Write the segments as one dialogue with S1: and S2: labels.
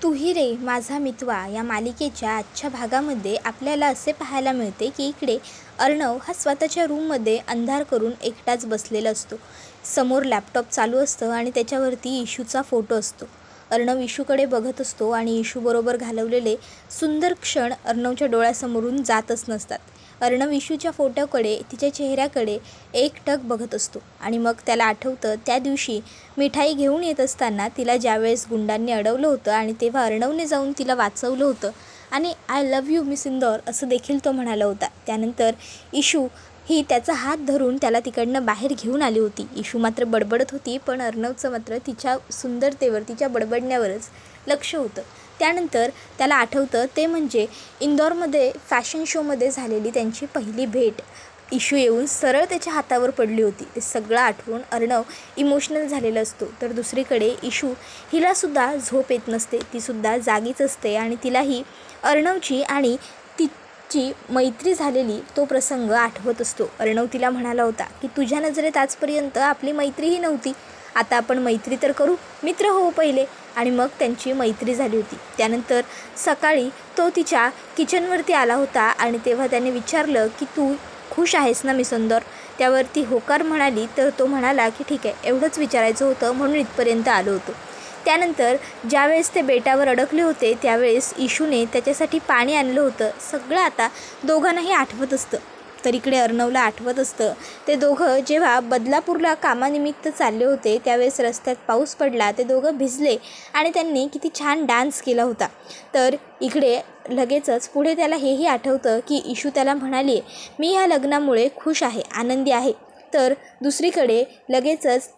S1: तूही रे माझा मितवा या मालिकेच्या आजच्या भागामध्ये आपल्याला असे पाहायला मिळते की इकडे अर्णव हा स्वतःच्या रूममध्ये अंधार करून एकटाच बसलेला असतो. समोर लॅपटॉप चालू असतं आणि त्याच्यावरती इशूचा फोटो असतो. अर्णव इशूकडे बघत असतो आणि इशूबरोबर घालवलेले सुंदर क्षण अर्णवच्या डोळ्यासमोरून जातच नसतात. अर्णव इशूच्या फोटोकडे, तिच्या चेहऱ्याकडे एकटक बघत असतो आणि मग त्याला आठवतं त्या दिवशी मिठाई घेऊन येत असताना तिला ज्यावेळेस गुंडांनी अडवलं होतं आणि तेव्हा अर्णवने जाऊन तिला वाचवलं होतं आणि I love you miss Indore असं देखील तो म्हणाला होता. त्यानंतर इशू ही त्याचा हात धरून त्याला तिकडनं बाहेर घेऊन आली होती. इशू मात्र बडबडत होती, पण अर्णवचं मात्र तिच्या सुंदरतेवर, तिच्या बडबडण्यावरच लक्ष होतं. त्यानंतर त्याला आठवतं ते म्हणजे इंदौरमध्ये फॅशन शोमध्ये झालेली त्यांची पहिली भेट. इशू येऊन सरळ त्याच्या हातावर पडली होती. ते सगळं आठवून अर्णव इमोशनल झालेला असतो. तर दुसरीकडे इशू हिलासुद्धा झोप येत नसते, तीसुद्धा जागीच असते आणि तिलाही अर्णवची आणि तिची मैत्री झालेली तो प्रसंग आठवत असतो. अर्णव तिला म्हणाला होता की तुझ्या नजरेत आजपर्यंत आपली मैत्रीही नव्हती, आता आपण मैत्री तर करू, मित्र होऊ पहिले. आणि मग त्यांची मैत्री झाली होती. त्यानंतर सकाळी तो तिच्या किचनवरती आला होता आणि तेव्हा त्याने विचारलं की तू खुश आहेस ना मिस इंदौर? त्यावर ती होकार म्हणाली. तर तो म्हणाला की ठीक आहे, एवढंच विचारायचं होतं म्हणून इथपर्यंत आलो होतो. त्यानंतर ज्यावेळेस ते बेटावर अडकले होते त्यावेळेस इशूने त्याच्यासाठी पाणी आणलं होतं. सगळं आता दोघांनाही आठवत असतं. तर इकडे अर्णवला आठवत असतं ते दोघं जेव्हा बदलापूरला कामानिमित्त चालले होते त्यावेळेस रस्त्यात पाऊस पडला, ते दोघं भिजले आणि त्यांनी किती छान डान्स केला होता. तर इकडे लगेचच पुढे त्याला हेही आठवतं की इशू त्याला म्हणाली मी ह्या लग्नामुळे खुश आहे, आनंदी आहे. तर दुसरीकडे लगेचच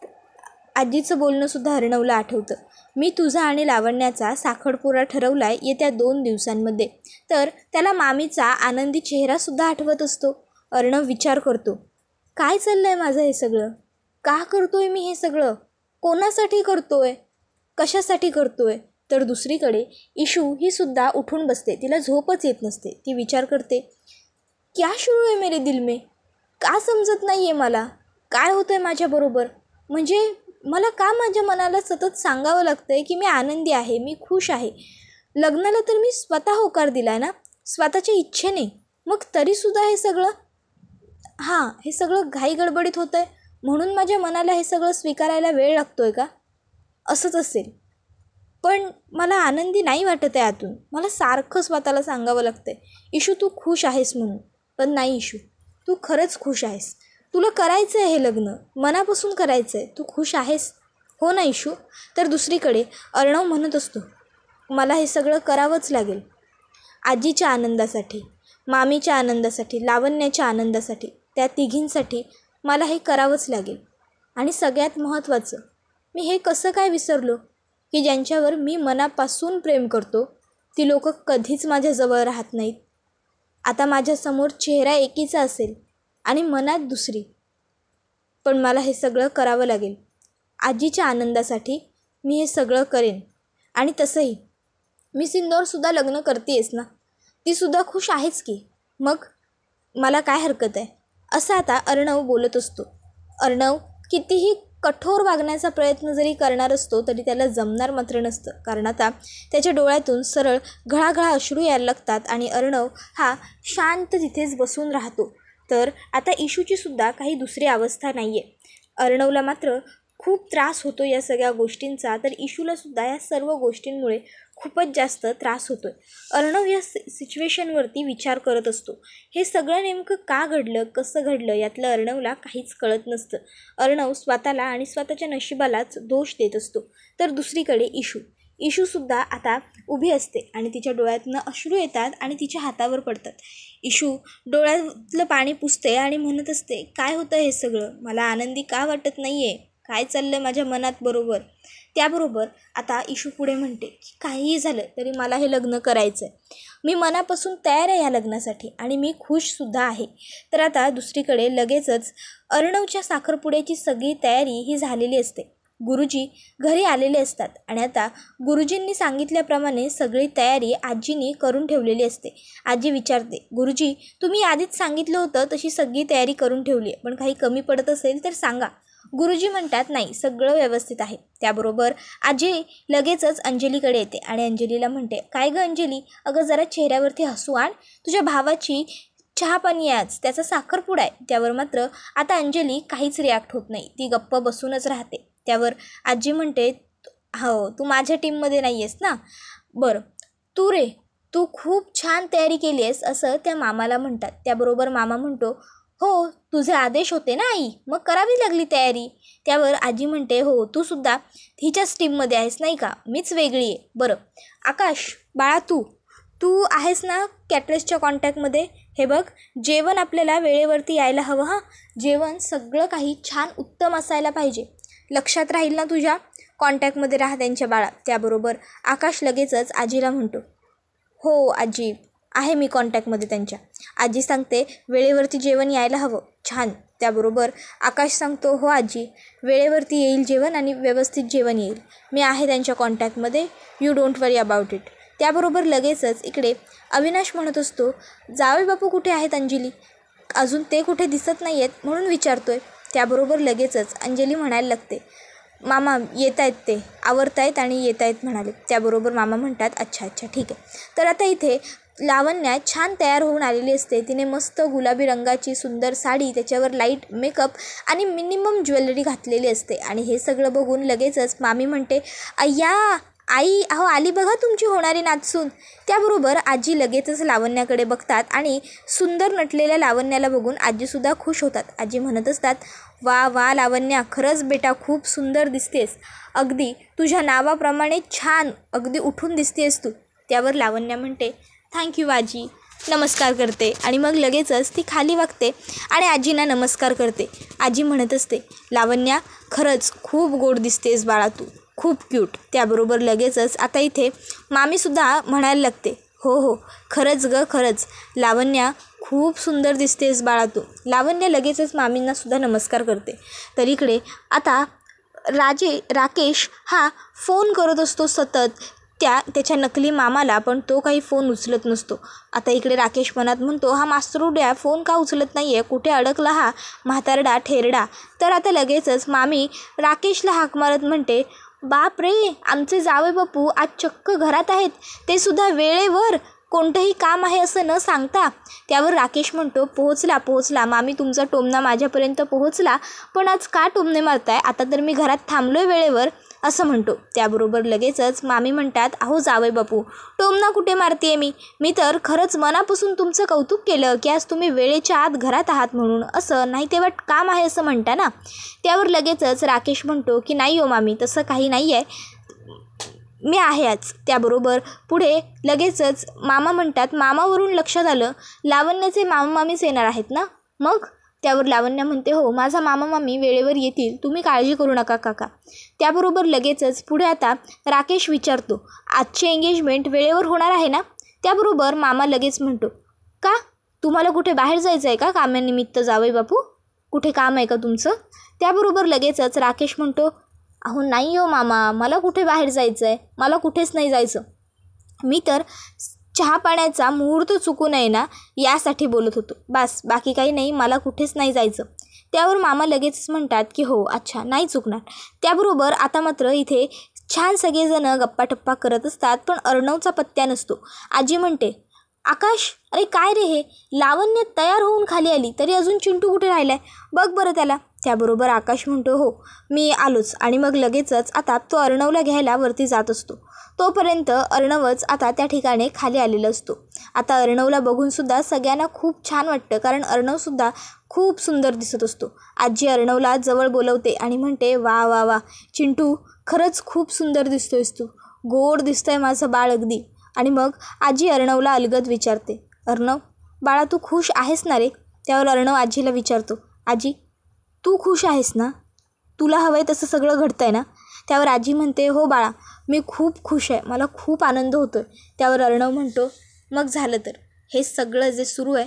S1: आजीचं बोलणंसुद्धा अर्णवला आठवतं, मी तुझा आणि लावण्याचा साखरपुडा ठरवला आहे येत्या 2 दिवसांमध्ये. तर त्याला मामीचा आनंदी चेहरासुद्धा आठवत असतो. अर्णव विचार करतो, काय चाललं आहे माझं हे सगळं? का करतोय मी हे सगळं? कोणासाठी करतोय? कशासाठी करतोय? तर दुसरीकडे इशू ही सुद्धा उठून बसते. तिला झोपच येत नसते. ती विचार करते, क्या शुरू आहे मेरे दिल में? का समजत नाही आहे मला? काय होतं आहे माझ्याबरोबर? म्हणजे मला का माझ्या मनाला सतत सांगावं लागतं आहे की मी आनंदी आहे, मी खुश आहे? लग्नाला तर मी स्वतः होकार दिला आहे ना, स्वतःच्या इच्छेने. मग तरीसुद्धा हे सगळं हे सगळं घाई गडबडीत होतं आहे म्हणून माझ्या मनाला हे सगळं स्वीकारायला वेळ लागतो आहे का? असंच असेल. पण मला आनंदी नाही वाटत आहे आतून. मला सारखं स्वतःला सांगावं लागतं आहे इशू तू खुश आहेस म्हणून. पण नाही इशू, तू खरंच खुश आहेस. तुला करायचं आहे हे लग्न, मनापासून करायचं आहे. तू खुश आहेस हो ना इशू? तर दुसरीकडे अर्णव म्हणत असतो, मला हे सगळं करावंच लागेल. आजीच्या आनंदासाठी, मामीच्या आनंदासाठी, लावण्याच्या आनंदासाठी, त्या तिघींसाठी मला हे करावंच लागेल. आणि सगळ्यात महत्त्वाचं, मी हे कसं काय विसरलो की ज्यांच्यावर मी मनापासून प्रेम करतो ती लोक कधीच माझ्याजवळ राहत नाहीत. आता माझ्यासमोर चेहरा एकीचा असेल आणि मनात दुसरी, पण मला हे सगळं करावं लागेल. आजीच्या आनंदासाठी मी हे सगळं करेन. आणि तसंही मिस इंदौरसुद्धा लग्न करतेयस ना, तीसुद्धा खुश आहेच की, मग मला काय हरकत आहे? असं आता अर्णव बोलत असतो. अर्णव कितीही कठोर वागण्याचा प्रयत्न जरी करणार असतो तरी त्याला जमणार मात्र नसतं, कारण आता त्याच्या डोळ्यातून सरळ घळाघळा अश्रू यायला लागतात आणि अर्णव हा शांत तिथेच बसून राहतो. तर आता इशूचीसुद्धा काही दुसरी अवस्था नाही आहे. अर्णवला मात्र खूप त्रास होतो या सगळ्या गोष्टींचा. तर इशूलासुद्धा या सर्व गोष्टींमुळे खूपच जास्त त्रास होतो आहे. अर्णव या सिच्युएशनवरती विचार करत असतो. हे सगळं नेमकं का घडलं, कसं घडलं यातलं अर्णवला काहीच कळत नसतं. अर्णव स्वतःला आणि स्वतःच्या नशिबालाच दोष देत असतो. तर दुसरीकडे इशूसुद्धा आता उभी असते आणि तिच्या डोळ्यातनं अश्रू येतात आणि तिच्या हातावर पडतात. इशू डोळ्यातलं पाणी पुसते आणि म्हणत असते, काय होतं हे सगळं? मला आनंदी का वाटत नाही आहे? काय चाललं आहे माझ्या मनात बरोबर? त्याबरोबर आता इशू पुढे म्हणते की काहीही झालं तरी मला हे लग्न करायचं आहे. मी मनापासून तयार आहे ह्या लग्नासाठी आणि मी खुशसुद्धा आहे. तर आता दुसरीकडे लगेचच अर्णवच्या साखरपुड्याची सगळी तयारी ही झालेली असते. गुरुजी घरी आलेले असतात आणि आता गुरुजींनी सांगितल्याप्रमाणे सगळी तयारी आजींनी करून ठेवलेली असते. आजी विचारते, गुरुजी तुम्ही आधीच सांगितलं होतं तशी सगळी तयारी करून ठेवली आहे, पण काही कमी पडत असेल तर सांगा. गुरुजी म्हणतात नाही, सगळं व्यवस्थित आहे. त्याबरोबर आजी लगेचच अंजलीकडे येते आणि अंजलीला म्हणते, काय गं अंजली, अगं जरा चेहऱ्यावरती हसू आण, तुझ्या भावाची चहा पाणी आज, त्याचा साखरपुडा आहे. त्यावर मात्र आता अंजली काहीच रिॲक्ट होत नाही, ती गप्प बसूनच राहते. त्यावर आजी म्हणते, हो तू माझ्या टीममध्ये नाही आहेस ना, बरं तू खूप छान तयारी केली आहेस असं त्या मामाला म्हणतात. त्याबरोबर मामा म्हणतो, हो तुझे आदेश होते ना आई, मग करावी लागली तयारी. त्यावर आजी म्हणते, हो तू सुद्धा हिच्याच टीममध्ये आहेस नाही का, मीच वेगळी आहे. बरं आकाश बाळा, तू आहेस ना कॅटरेसच्या कॉन्टॅक्टमध्ये. हे बघ, जेवण आपल्याला वेळेवरती यायला हवं हां, जेवण सगळं काही छान उत्तम असायला पाहिजे. लक्षात राहील ना तुझ्या, कॉन्टॅक्टमध्ये राहा त्यांच्या बाळा. त्याबरोबर आकाश लगेचच आजीला म्हणतो, हो आजी आहे मी कॉन्टॅक्टमध्ये त्यांच्या. आजी सांगते, वेळेवरती जेवण यायला हवं, छान. त्याबरोबर आकाश सांगतो, हो आजी वेळेवरती येईल जेवण आणि व्यवस्थित जेवण येईल, मी आहे त्यांच्या कॉन्टॅक्टमध्ये, you don't worry about it. त्याबरोबर लगेचच इकडे अविनाश म्हणत असतो, जावई बापू कुठे आहेत अंजली, अजून ते कुठे दिसत नाही आहेत म्हणून विचारतोय. त्याबरोबर लगेचच अंजली म्हणायला लागते, मामा येत आहेत, ते आवरत आहेत आणि येत आहेत म्हणाले. त्याबरोबर मामा म्हणतात, अच्छा ठीक आहे. तर आता इथे लावण्या छान तयार होऊन आलेली असते. तिने मस्त गुलाबी रंगाची सुंदर साडी, त्याच्यावर लाईट मेकअप आणि मिनिमम ज्वेलरी घातलेली असते. आणि हे सगळं बघून लगेचच मामी म्हणते, अय्या आई, अहो आली बघा तुमची होणारी नाचसून. त्याबरोबर आजी लगेचच लावण्याकडे बघतात आणि सुंदर नटलेल्या लावण्याला बघून आजीसुद्धा खुश होतात. आजी म्हणत असतात, वा लावण्या, खरंच बेटा खूप सुंदर दिसतेस, अगदी तुझ्या नावाप्रमाणे छान, अगदी उठून दिसतेस तू. त्यावर लावण्या म्हणते, थँक्यू आजी, नमस्कार करते आणि मग लगेचच ती खाली वागते आणि आजींना नमस्कार करते. आजी म्हणत असते, लावण्या खरंच खूप गोड दिसतेस बाळा तू, खूप क्यूट. त्याबरोबर लगेचच आता इथे मामीसुद्धा म्हणायला लागते, हो खरंच गं, खरंच लावण्या खूप सुंदर दिसतेस बाळा तू. लावण्य लगेचच मामींनासुद्धा नमस्कार करते. तर इकडे आता राकेश हा फोन करत असतो सतत त्याच्या नकली मामाला, पण तो काही फोन उचलत नसतो. आता इकडे राकेश मनात म्हणतो, हा मास्तरुड्या फोन का उचलत नाही आहे, कुठे अडकला हा म्हातारडा ठेरडा. तर आता लगेचच मामी राकेशला हाक मारत म्हणते, बाप रे, आमचे जावई बापू आज चक्क घरात आहेत, ते सुद्धा वेळेवर, कोणतंही काम आहे असं न सांगता. त्यावर राकेश म्हणतो, पोहोचला मामी, तुमचा टोमणा माझ्यापर्यंत पोहोचला, पण आज का टोमणे मारताय, आता तर मी घरात थांबलोय वेळेवर असं म्हणतो. त्याबरोबर लगेचच मामी म्हणतात, अहो जावई बापू, टोमणा कुठे मारते मी तर खरंच मनापासून तुमचं कौतुक केलं की आज तुम्ही वेळेच्या आत घरात आहात म्हणून, असं नाही तेव्हा काम आहे असं म्हणता ना. त्यावर लगेचच राकेश म्हणतो की नाही हो मामी, तसं काही नाही आहे, मी आहे आज. त्याबरोबर पुढे लगेचच मामा म्हणतात, मामावरून लक्षात आलं लावण्याचे मामा मामीच येणार आहेत ना मग. त्यावर लावण्या म्हणते, हो माझा मामा मामी वेळेवर येतील, तुम्ही काळजी करू नका काका. त्याबरोबर लगेचच पुढे आता राकेश विचारतो, आजची एंगेजमेंट वेळेवर होणार आहे ना. त्याबरोबर मामा लगेच म्हणतो, का तुम्हाला कुठे बाहेर जायचं आहे का कामानिमित्त जावई बापू, कुठे काम आहे का तुमचं. त्याबरोबर लगेचच राकेश म्हणतो, अहो नाही हो मामा, मला कुठे बाहेर जायचं आहे, मला कुठेच नाही जायचं, मी तर चहा पाण्याचा मुहूर्त चुकू नये ना यासाठी बोलत होतो, बस बाकी काही नाही, मला कुठेच नाही जायचं. त्यावर मामा लगेच म्हणतात की हो अच्छा, नाही चुकणार. त्याबरोबर आता मात्र इथे छान सगळेजणं गप्पाटप्पा करत असतात, पण अर्णवचा पत्त्या नसतो. आजी म्हणते, आकाश, अरे काय रे हे, लावण्य तयार होऊन खाली आली तरी अजून चिंटू कुठे राहिला आहे, बघ बरं त्याला. त्याबरोबर आकाश म्हणतो, हो मी आलोच. आणि मग लगेचच आता तो अर्णवला घ्यायला वरती जात असतो. तोपर्यंत अर्णवच आता त्या ठिकाणी खाली आलेला असतो. आता अर्णवला बघूनसुद्धा सगळ्यांना खूप छान वाटतं, कारण अर्णवसुद्धा खूप सुंदर दिसत असतो. आजी अर्णवला जवळ बोलवते आणि म्हणते, वा चिंटू, खरंच खूप सुंदर दिसतोयस तू, गोड दिसतंय माझं बाळ अगदी. आणि मग आजी अर्णवला अलगद विचारते, अर्णव बाळा तू खुश आहेस ना रे. त्यावर अर्णव आजीला विचारतो, आजी तू खुश आहेस ना, तुला हवं आहे तसं सगळं घडतं आहे ना. त्यावर आजी म्हणते, हो बाळा मी खूप खुश आहे, मला खूप आनंद होतो आहे. त्यावर अर्णव म्हणतो, मग झालं तर हे सगळं जे सुरू आहे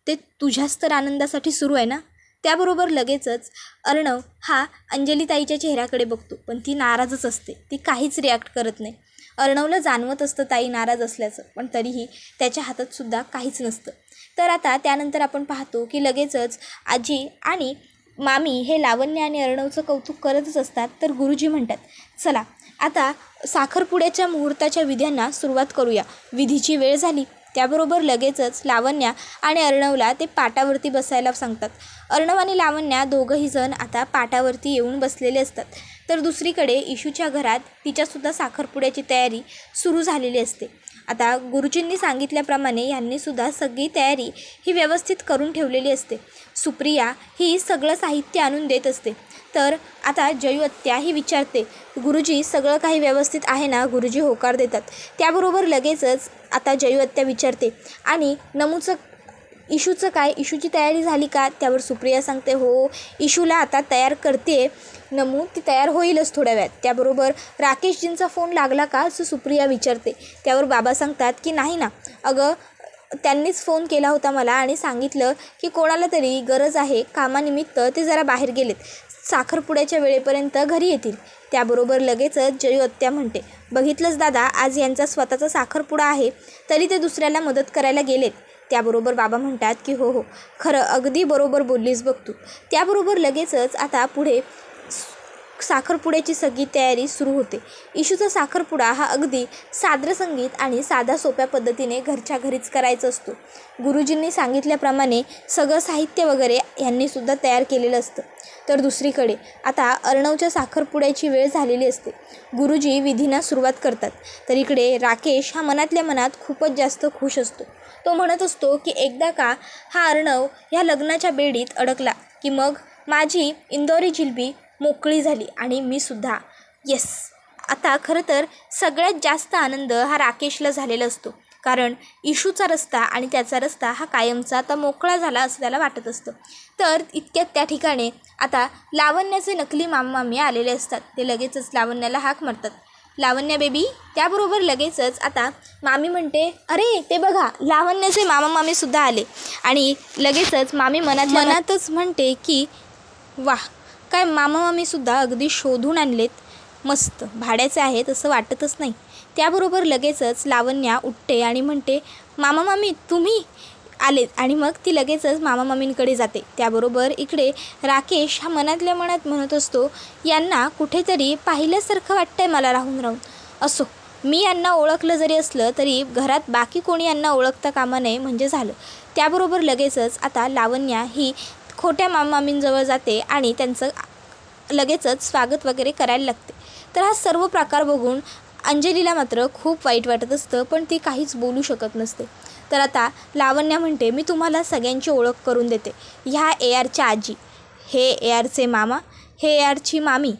S1: ते तुझ्याच तर आनंदासाठी सुरू आहे ना. त्याबरोबर लगेचच अर्णव हा अंजलीताईच्या चेहऱ्याकडे बघतो, पण ती नाराजच असते, ती काहीच रिॲक्ट करत नाही. अर्णवला जाणवत असतं ताई नाराज असल्याचं, पण तरीही त्याच्या हातातसुद्धा काहीच नसतं. तर आता त्यानंतर आपण पाहतो की लगेचच आजी आणि मामी हे लावण्य आणि अर्णवचं कौतुक करतच असतात. तर गुरुजी म्हणतात, चला आता साखरपुड्याच्या मुहूर्ताच्या विध्यांना सुरुवात करूया. विधीची वेळ झाली. त्याबरोबर लगेचच लावण्या आणि अर्णवला ते पाटावरती बसायला सांगतात. अर्णव आणि लावण्या दोघंही जण आता पाटावरती येऊन बसलेले असतात. तर दुसरीकडे इशूच्या घरात तिच्यासुद्धा साखरपुड्याची तयारी सुरू झालेली असते. आता गुरुजींनी सांगितल्याप्रमाणे यांनीसुद्धा सगळी तयारी ही व्यवस्थित करून ठेवलेली असते. सुप्रिया ही सगळं साहित्य आणून देत असते. तर आता जयू आत्या ही विचारते, गुरुजी सगळं काही व्यवस्थित आहे ना? गुरुजी होकार देतात. त्याबरोबर लगेचच आता जयू आत्या विचारते, आणि नमूचं इशूचं काय? इशूची तयारी झाली का? त्यावर सुप्रिया सांगते, हो इशूला आता तयार करते नमू, ती तयार होईलच थोड्या वेळात. त्याबरोबर राकेशजींचा फोन लागला का असं सुप्रिया विचारते. त्यावर बाबा सांगतात की नाही ना, अगं त्यांनीच फोन केला होता मला आणि सांगितलं की कोणाला तरी गरज आहे कामानिमित्त, ते जरा बाहेर गेलेत, साखरपुड्याच्या वेळेपर्यंत घरी येतील. त्याबरोबर लगेचच जयू आत्या म्हणते, बघितलंच दादा, आज यांचा स्वतःचा साखरपुडा आहे तरी ते दुसऱ्याला मदत करायला गेलेत. त्याबरोबर बाबा म्हणतात की हो हो, खरं अगदी बरोबर बोललीस बघ तू. त्याबरोबर लगेचच आता पुढे साखरपुड्याची सगळी तयारी सुरू होते. इशूचा साखरपुडा हा अगदी सादर संगीत आणि साध्या सोप्या पद्धतीने घरच्या घरीच करायचा असतो. गुरुजींनी सांगितल्याप्रमाणे सगळं साहित्य वगैरे यांनीसुद्धा तयार केलेलं असतं. तर दुसरीकडे आता अर्णवच्या साखरपुड्याची वेळ झालेली असते. गुरुजी विधींना सुरुवात करतात. तर इकडे राकेश हा मनातल्या मनात खूपच जास्त खुश असतो. तो म्हणत असतो की एकदा का हा अर्णव ह्या लग्नाच्या बेडीत अडकला की मग माझी इंदोरी जिलबी मोकळी झाली आणि मी सुद्धा येस. आता खरं तर सगळ्यात जास्त आनंद हा राकेशला झालेला असतो, कारण इशूचा रस्ता आणि त्याचा रस्ता हा कायमचा आता मोकळा झाला असं त्याला वाटत असतं. तर इतक्यात त्या ठिकाणी आता लावण्याचे नकली मामामामी आलेले असतात. ते लगेचच लावण्याला हाक मारतात, लावण्या बेबी. त्याबरोबर लगेचच आता मामी म्हणते, अरे ते बघा लावण्याचे मामामामीसुद्धा आले. आणि लगेचच मामी मनातच म्हणते की वाह, काय मामामामीसुद्धा अगदी शोधून आणलेत, मस्त, भाड्याचे आहेत असं वाटतच नाही. त्याबरोबर लगेचच लावण्या उठते आणि म्हणते, मामामामी तुम्ही आलेत, आणि मग ती लगेचच मामामामींकडे जाते. त्याबरोबर इकडे राकेश हा मनातल्या मनात म्हणत असतो, यांना कुठेतरी पाहिल्यासारखं वाटतंय मला राहून राहून. असो, मी यांना ओळखलं जरी असलं तरी घरात बाकी कोणी यांना ओळखता कामा नये म्हणजे झालं. त्याबरोबर लगेचच आता लावण्या ही खोट्या मामामामींजवळ जाते आणि त्यांचं लगेचच स्वागत वगैरे करायला लागते. तर हा सर्व प्रकार बघून अंजलीला मात्र खूप वाईट वाटत असतं, पण ती काहीच बोलू शकत नसते. तर आता लावण्या म्हणते, मी तुम्हाला सगळ्यांची ओळख करून देते. ह्या ARच्या आजी, हे ARचे मामा, हे ARची मामी,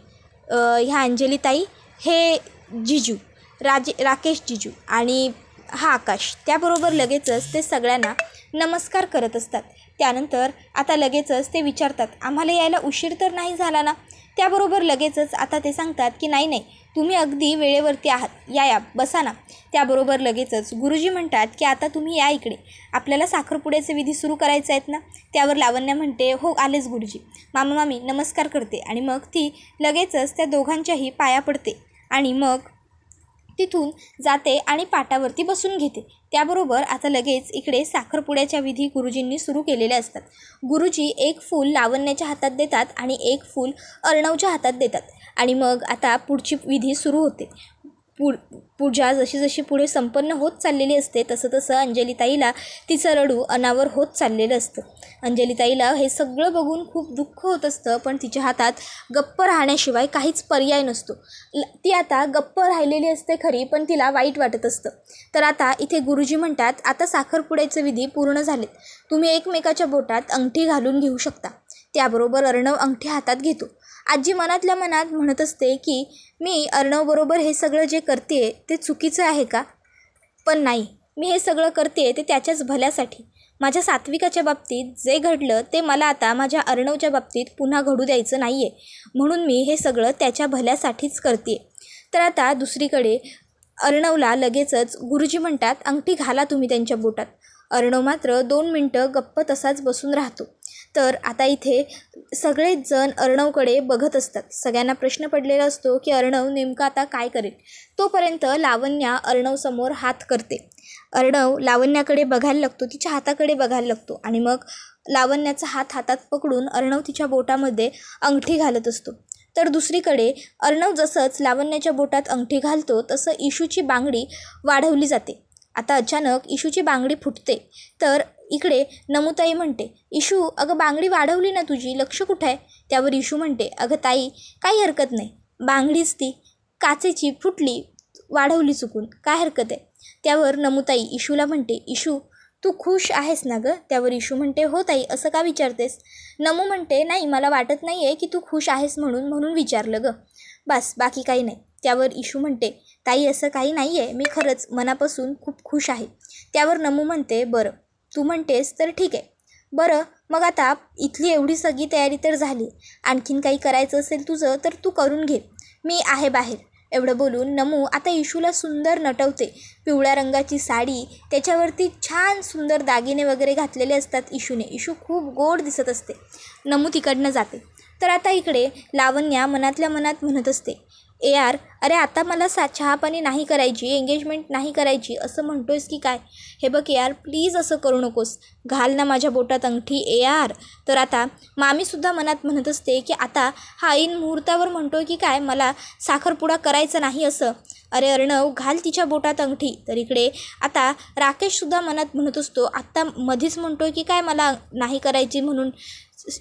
S1: ह्या अंजलीताई, हे जिजू राकेश जिजू, आणि हा आकाश. त्याबरोबर लगेचच ते सगळ्यांना नमस्कार करत असतात. त्यानंतर आता लगेचच ते विचारतात, आम्हाला यायला उशीर तर नाही झाला ना? त्याबरोबर लगेचच आता ते सांगतात की नाही, तुम्ही अगदी वेळेवरती आहात, या बसा ना. त्याबरोबर लगेचच गुरुजी म्हणतात की आता तुम्ही या इकडे, आपल्याला साखरपुड्याचे विधी सुरू करायचे आहेत ना? त्यावर लावण्या म्हणते, हो आलेच गुरुजी. मामामामी नमस्कार करते आणि मग ती लगेचच त्या दोघांच्याही पाया पडते आणि मग तिथून जाते आणि पाटावरती बसून घेते. त्याबरोबर आता लगेच इकडे साखरपुड्याच्या विधी गुरुजींनी सुरू केलेल्या असतात. गुरुजी एक फूल लावण्याच्या हातात देतात आणि एक फूल अर्णवच्या हातात देतात, आणि मग आता पुढची विधी सुरू होते. पूजा जशी जशी पुढे संपन्न होत चाललेली असते तसं तसं अंजलीताईला तिचं रडू अनावर होत चाललेलं असतं. अंजलीताईला हे सगळं बघून खूप दुःख होत असतं, पण तिच्या हातात गप्प राहण्याशिवाय काहीच पर्याय नसतो. ती आता गप्प राहिलेली असते खरी, पण तिला वाईट वाटत असतं. तर आता इथे गुरुजी म्हणतात, आता साखरपुड्याचे विधी पूर्ण झालेत, तुम्ही एकमेकाच्या बोटात अंगठी घालून घेऊ शकता. त्याबरोबर अर्णव अंगठी हातात घेतो. आजी मनातल्या मनात म्हणत असते की मी अर्णवबरोबर हे सगळं जे करते ते चुकीचं आहे का? पण नाही, मी हे सगळं करते ते त्याच्याच भल्यासाठी. माझ्या सात्विकाच्या बाबतीत जे घडलं ते मला आता माझ्या अर्णवच्या बाबतीत पुन्हा घडू द्यायचं नाही आहे, म्हणून मी हे सगळं त्याच्या भल्यासाठीच करते. तर आता दुसरीकडे अर्णवला लगेचच गुरुजी म्हणतात, अंगठी घाला तुम्ही त्यांच्या बोटात. अर्णव मात्र 2 मिनटं गप्प तसाच बसून राहतो. तर आता इथे सगळेच जण अर्णवकडे बघत असतात. सगळ्यांना प्रश्न पडलेला असतो की अर्णव नेमकं आता काय करेल. तोपर्यंत लावण्या अर्णवसमोर हात करते. अर्णव लावण्याकडे बघायला लागतो, तिच्या हाताकडे बघायला लागतो आणि मग लावण्याचा हात हातात पकडून अर्णव तिच्या बोटामध्ये अंगठी घालत असतो. तर दुसरीकडे अर्णव जसंच लावण्याच्या बोटात अंगठी घालतो तसं इशूची बांगडी वाढवली जाते. आता अचानक इशूची बांगडी फुटते. तर इकडे नमुताई म्हणते, इशू अगं बांगडी वाढवली ना तुझी, लक्ष कुठं आहे. त्यावर इशू म्हणते, अगं ताई काही हरकत नाही, बांगडीच ती काचेची फुटली, वाढवली चुकून, काय हरकत आहे. त्यावर नमुताई इशूला म्हणते, इशू तू खुश आहेस ना गं. त्यावर इशू म्हणते, हो ताई असं का विचारतेस. नमू म्हणते, नाही मला वाटत नाही आहे की तू खुश आहेस म्हणून विचारलं गं, बस बाकी काही नाही. त्यावर इशू म्हणते, ताई असं काही नाही आहे, मी खरंच मनापासून खूप खुश आहे. त्यावर नमू म्हणते, बरं तू म्हणतेस तर ठीक आहे. बरं मग आता इथली एवढी सगळी तयारी तर झाली, आणखीन काही करायचं असेल तुझं तर तू करून घे, मी आहे बाहेर. एवढं बोलून नमू आता इशूला सुंदर नटवते. पिवळ्या रंगाची साडी, त्याच्यावरती छान सुंदर दागिने वगैरे घातलेले असतात इशूने. इशू खूप गोड दिसत असते. नमू तिकडनं जाते. तर आता इकडे लावण्या मनातल्या मनात म्हणत असते, यार अरे आता मला चहापाणी नाही करायची, एंगेजमेंट नाही करायची असं म्हणतोयस की काय. हे बघ यार प्लीज असं करू नकोस, घाल ना माझ्या बोटात अंगठी यार. तर आता मामीसुद्धा मनात म्हणत असते की आता हा ऐन मुहूर्तावर म्हणतोय की काय मला साखरपुडा करायचा नाही असं. अरे अर्णव घाल तिच्या बोटात अंगठी. तर इकडे आता राकेशसुद्धा मनात म्हणत असतो, आत्ता मध्येच म्हणतोय की काय मला नाही करायची म्हणून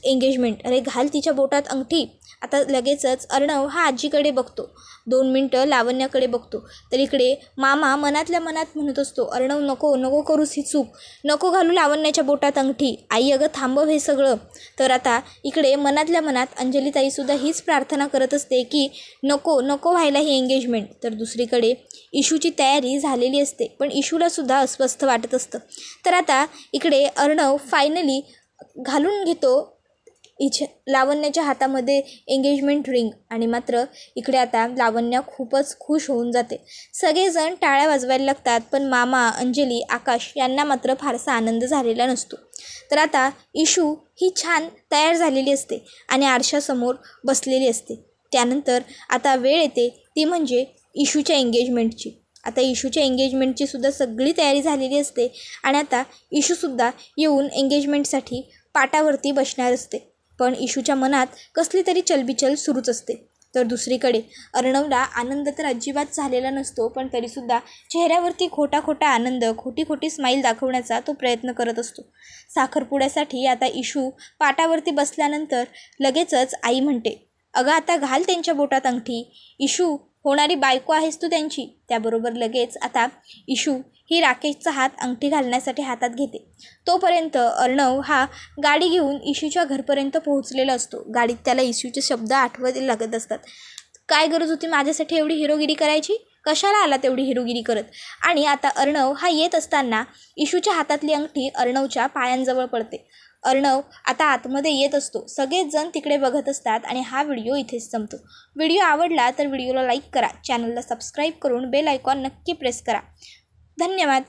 S1: एंगेजमेंट, अरे घाल तिच्या बोटात अंगठी. आता लगेचच अर्णव हा आजीकडे बघतो, 2 मिनटं लावण्याकडे बघतो. तर इकडे मामा मनातल्या मनात म्हणत असतो, अर्णव नको करूस ही चूक, नको घालू लावण्याच्या बोटात अंगठी, आई अगं थांबव हे सगळं. तर आता इकडे मनातल्या मनात अंजलीताईसुद्धा हीच प्रार्थना करत असते की नको व्हायला ही एंगेजमेंट. तर दुसरीकडे इशूची तयारी झालेली असते, पण इशूलासुद्धा अस्वस्थ वाटत असतं. तर आता इकडे अर्णव फायनली घालून घेतो लावण्याच्या हातामध्ये एंगेजमेंट रिंग आणि मात्र इकडे आता लावण्या खूपच खुश होऊन जाते. सगळेजण टाळ्या वाजवायला लागतात, पण मामा, अंजली, आकाश यांना मात्र फारसा आनंद झालेला नसतो. तर आता इशू ही छान तयार झालेली असते आणि आरशासमोर बसलेली असते. त्यानंतर आता वेळ येते ती म्हणजे इशूच्या एंगेजमेंटची. आता इशूच्या एंगेजमेंटची सुद्धा सगळी तयारी झालेली असते आणि आता इशूसुद्धा येऊन एंगेजमेंटसाठी पाटावरती बसणार असते. पण इशूच्या मनात कसली तरी चलबिचल सुरूच असते. तर दुसरीकडे अर्णवला आनंद तर अजिबात झालेला नसतो, पण तरीसुद्धा चेहऱ्यावरती खोटा आनंद, खोटी स्माईल दाखवण्याचा तो प्रयत्न करत असतो. साखरपुड्यासाठी आता इशू पाटावरती बसल्यानंतर लगेचच आई म्हणते, अगं आता घाल त्यांच्या बोटात अंगठी, इशू होणारी बायको आहेस तू त्यांची. त्याबरोबर लगेच आता इशू ही राकेशचा हात अंगठी घालण्यासाठी हातात घेते. तोपर्यंत अर्णव हा गाडी घेऊन इशूच्या घरपर्यंत पोहोचलेला असतो. गाडीत त्याला इशूचे शब्द आठवायला लागत असतात, काय गरज होती माझ्यासाठी एवढी हिरोगिरी करायची, कशाला आला तेवढी हिरोगिरी करत. आणि आता अर्णव हा येत असताना इशूच्या हातातली अंगठी अर्णवच्या पायांजवळ पडते. अर्णव आता आतमध्ये येत असतो. सगळेच जण तिकडे बघत असतात आणि हा व्हिडिओ इथेच संपतो. व्हिडिओ आवडला तर व्हिडिओला लाईक करा, चॅनलला सबस्क्राईब करून बेल आयकॉन नक्की प्रेस करा. धन्यवाद.